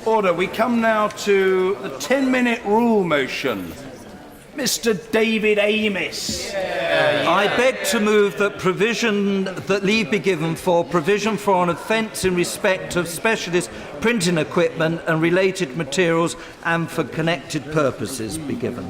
Order. We come now to the 10-minute rule motion. Mr. David Amess. I beg to move that leave be given for provision for an offence in respect of specialist printing equipment and related materials and for connected purposes be given.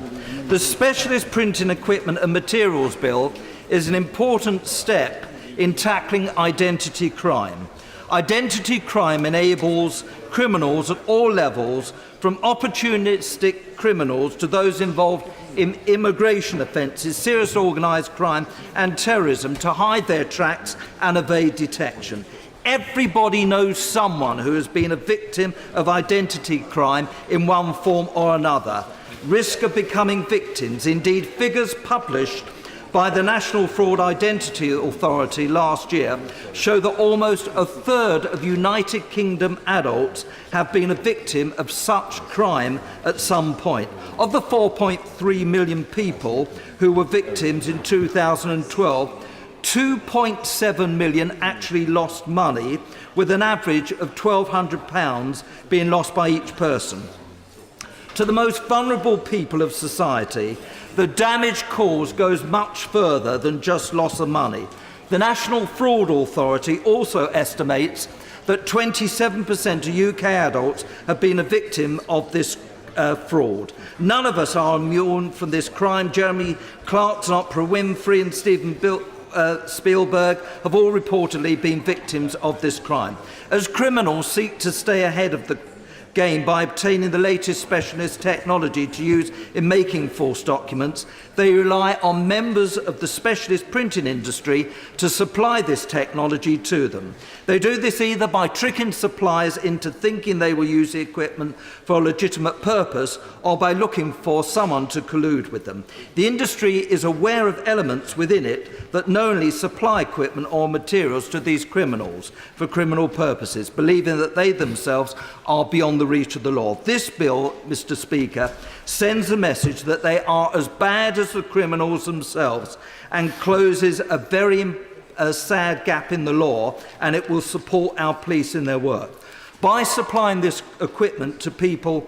The Specialist Printing Equipment and Materials Bill is an important step in tackling identity crime. Identity crime enables criminals at all levels, from opportunistic criminals to those involved in immigration offences, serious organised crime and terrorism, to hide their tracks and evade detection. Everybody knows someone who has been a victim of identity crime in one form or another. Risk of becoming victims. Indeed, figures published by the National Fraud Identity Authority last year show that almost a third of United Kingdom adults have been a victim of such crime at some point. Of the 4.3 million people who were victims in 2012, 2.7 million actually lost money, with an average of £1,200 being lost by each person. To the most vulnerable people of society, the damage caused goes much further than just loss of money. The National Fraud Authority also estimates that 27% of UK adults have been a victim of this fraud. None of us are immune from this crime. Jeremy Clarkson, Oprah Winfrey and Steven Spielberg have all reportedly been victims of this crime. As criminals seek to stay ahead of the game by obtaining the latest specialist technology to use in making false documents, they rely on members of the specialist printing industry to supply this technology to them. They do this either by tricking suppliers into thinking they will use the equipment for a legitimate purpose, or by looking for someone to collude with them. The industry is aware of elements within it that knowingly supply equipment or materials to these criminals for criminal purposes, believing that they themselves are beyond the reach of the law. This bill, Mr. Speaker, sends a message that they are as bad as the criminals themselves and closes a very sad gap in the law, and it will support our police in their work. By supplying this equipment to people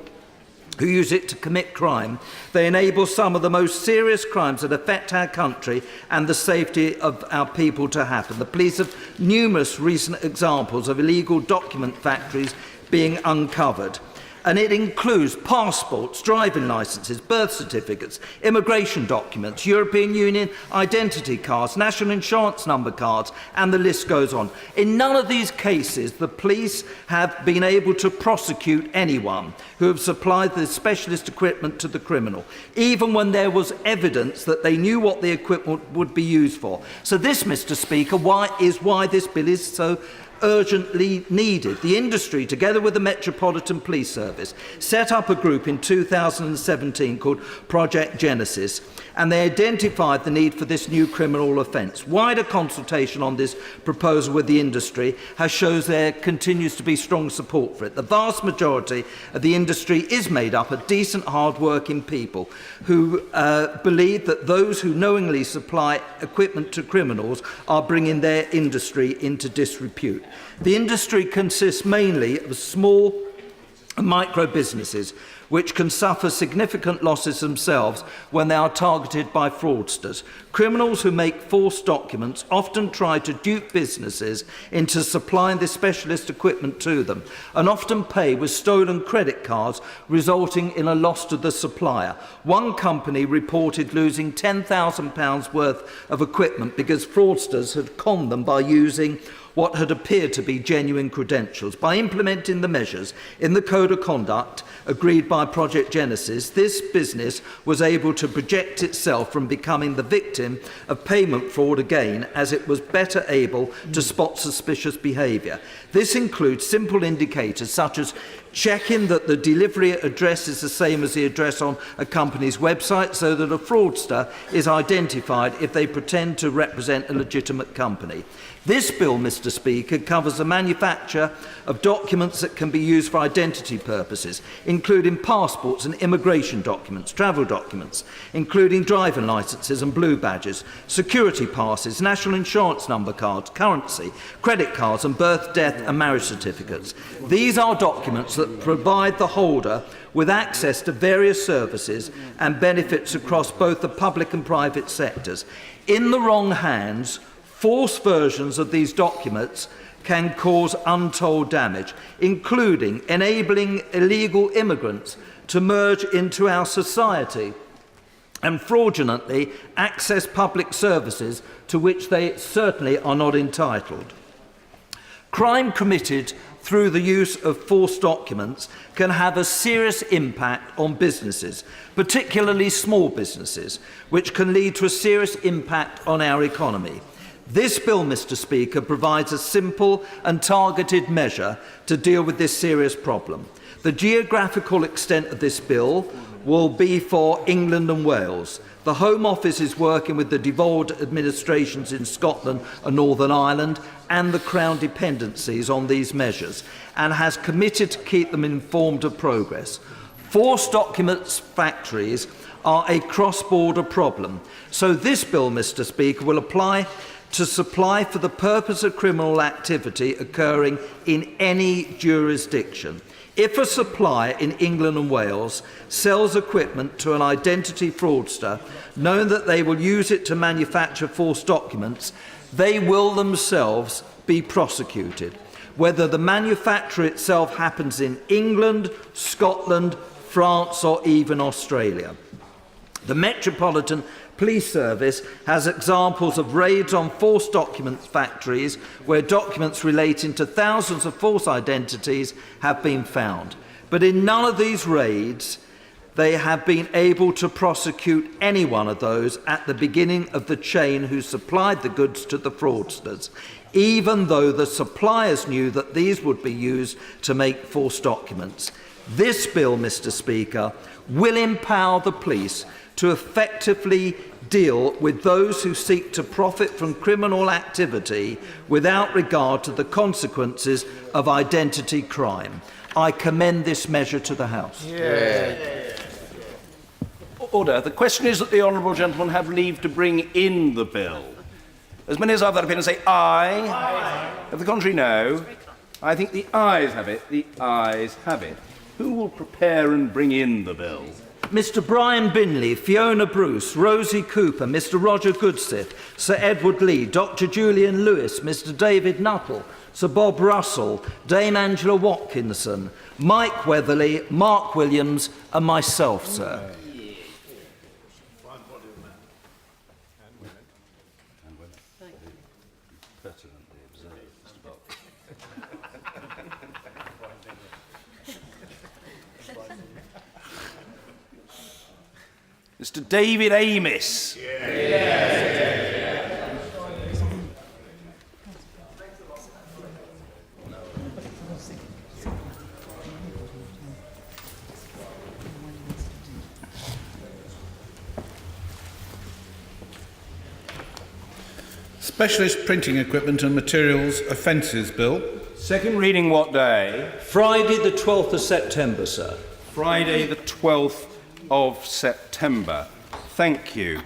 who use it to commit crime, they enable some of the most serious crimes that affect our country and the safety of our people to happen. The police have numerous recent examples of illegal document factories being uncovered. And it includes passports, driving licences, birth certificates, immigration documents, European Union identity cards, national insurance number cards, and the list goes on. In none of these cases, the police have been able to prosecute anyone who have supplied the specialist equipment to the criminal, even when there was evidence that they knew what the equipment would be used for. So this, Mr. Speaker, is why this bill is so urgently needed. The industry, together with the Metropolitan Police Service, set up a group in 2017 called Project Genesis, and they identified the need for this new criminal offence. Wider consultation on this proposal with the industry shows there continues to be strong support for it. The vast majority of the industry is made up of decent, hard-working people who believe that those who knowingly supply equipment to criminals are bringing their industry into disrepute. The industry consists mainly of small and micro businesses, which can suffer significant losses themselves when they are targeted by fraudsters. Criminals who make false documents often try to dupe businesses into supplying this specialist equipment to them, and often pay with stolen credit cards, resulting in a loss to the supplier. One company reported losing £10,000 worth of equipment because fraudsters had conned them by using what had appeared to be genuine credentials. By implementing the measures in the Code of Conduct agreed by Project Genesis, this business was able to protect itself from becoming the victim of payment fraud again, as it was better able to spot suspicious behaviour. This includes simple indicators such as checking that the delivery address is the same as the address on a company's website, so that a fraudster is identified if they pretend to represent a legitimate company. This bill, Mr. Speaker, covers the manufacture of documents that can be used for identity purposes, including passports and immigration documents, travel documents, including driving licences and blue badges, security passes, national insurance number cards, currency, credit cards and birth, death and marriage certificates. These are documents that provide the holder with access to various services and benefits across both the public and private sectors. In the wrong hands, false versions of these documents can cause untold damage, including enabling illegal immigrants to merge into our society and fraudulently access public services to which they certainly are not entitled. Crime committed through the use of false documents can have a serious impact on businesses, particularly small businesses, which can lead to a serious impact on our economy. This bill, Mr. Speaker, provides a simple and targeted measure to deal with this serious problem. The geographical extent of this bill will be for England and Wales. The Home Office is working with the devolved administrations in Scotland and Northern Ireland and the Crown dependencies on these measures and has committed to keep them informed of progress. Forced documents factories are a cross-border problem, so this bill, Mr. Speaker, will apply to supply for the purpose of criminal activity occurring in any jurisdiction. If a supplier in England and Wales sells equipment to an identity fraudster, knowing that they will use it to manufacture false documents, they will themselves be prosecuted, whether the manufacture itself happens in England, Scotland, France or even Australia. The Metropolitan Police Service has examples of raids on false documents factories where documents relating to thousands of false identities have been found. But in none of these raids they have been able to prosecute any one of those at the beginning of the chain who supplied the goods to the fraudsters, even though the suppliers knew that these would be used to make false documents. This bill, Mr. Speaker, will empower the police to effectively deal with those who seek to profit from criminal activity without regard to the consequences of identity crime. I commend this measure to the House. Order. The question is that the honourable gentleman have leave to bring in the bill. As many as I've that opinion say aye. Aye. Of the contrary, no. I think the ayes have it. The ayes have it. Who will prepare and bring in the bill? Mr. Brian Binley, Fiona Bruce, Rosie Cooper, Mr. Roger Goodsith, Sir Edward Lee, Dr. Julian Lewis, Mr. David Nuttall, Sir Bob Russell, Dame Angela Watkinson, Mike Weatherly, Mark Williams and myself, sir. Mr. David Amess. Specialist Printing Equipment and Materials Offences Bill. Second reading what day? Friday the 12th of September, sir. Friday the 12th of September. Thank you.